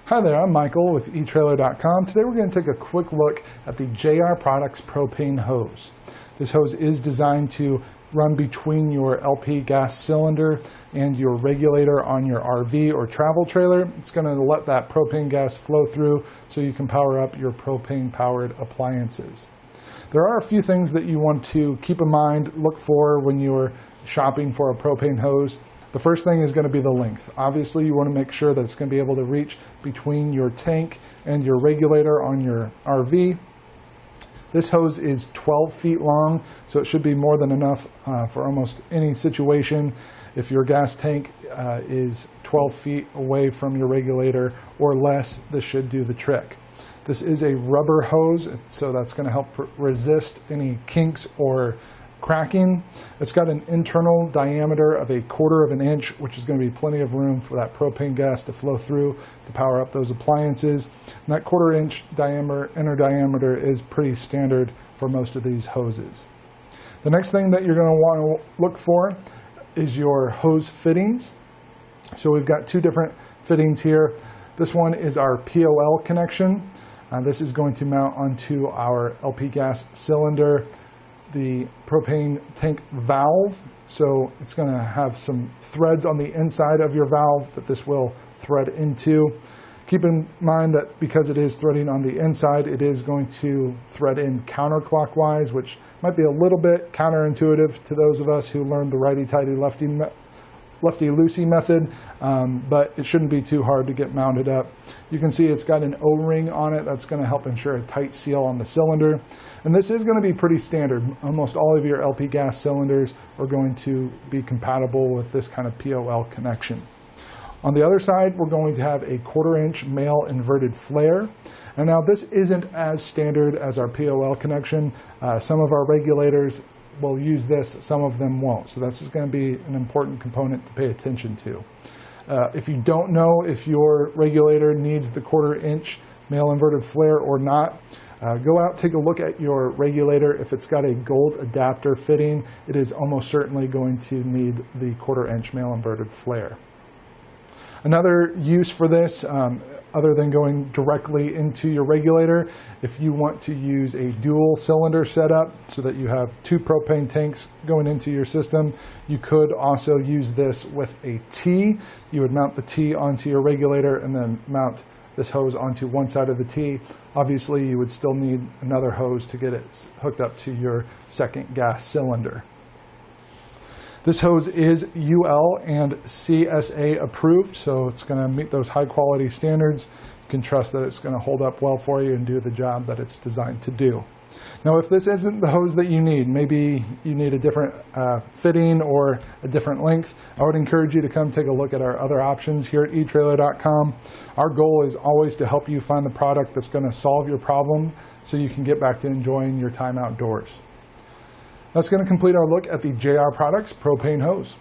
Hi there, I'm Michael with etrailer.com. Today we're going to take a quick look at the JR Products Propane Hose. This hose is designed to run between your LP gas cylinder and your regulator on your RV or travel trailer. It's going to let that propane gas flow through so you can power up your propane powered appliances. There are a few things that you want to keep in mind, look for when you're shopping for a propane hose. The first thing is going to be the length. Obviously, you want to make sure that it's going to be able to reach between your tank and your regulator on your RV. This hose is 12 feet long, so it should be more than enough for almost any situation. If your gas tank is 12 feet away from your regulator or less, this should do the trick. This is a rubber hose, so that's going to help resist any kinks or cracking. It's got an internal diameter of 1/4 of an inch, which is going to be plenty of room for that propane gas to flow through to power up those appliances. And that 1/4 inch inner diameter is pretty standard for most of these hoses. The next thing that you're going to want to look for is your hose fittings. So we've got two different fittings here. This one is our POL connection. This is going to mount onto our LP gas cylinder, the propane tank valve. So it's going to have some threads on the inside of your valve that this will thread into. Keep in mind that because it is threading on the inside, it is going to thread in counterclockwise, which might be a little bit counterintuitive to those of us who learned the righty-tighty, lefty-loosey method, but it shouldn't be too hard to get mounted up. You can see it's got an O-ring on it that's going to help ensure a tight seal on the cylinder. And this is going to be pretty standard. Almost all of your LP gas cylinders are going to be compatible with this kind of POL connection. On the other side, we're going to have a 1/4 inch male inverted flare. And now this isn't as standard as our POL connection. Some of our regulators will use this, some of them won't. So this is going to be an important component to pay attention to. If you don't know if your regulator needs the 1/4 inch male inverted flare or not, go out, take a look at your regulator. If it's got a gold adapter fitting, it is almost certainly going to need the 1/4 inch male inverted flare. Another use for this, other than going directly into your regulator, if you want to use a dual cylinder setup so that you have two propane tanks going into your system, you could also use this with a T. You would mount the T onto your regulator and then mount this hose onto one side of the T. Obviously, you would still need another hose to get it hooked up to your second gas cylinder. This hose is UL and CSA approved, so it's going to meet those high quality standards. You can trust that it's going to hold up well for you and do the job that it's designed to do. Now, if this isn't the hose that you need, maybe you need a different fitting or a different length, I would encourage you to come take a look at our other options here at etrailer.com. Our goal is always to help you find the product that's going to solve your problem so you can get back to enjoying your time outdoors. That's going to complete our look at the JR Products Propane Hose.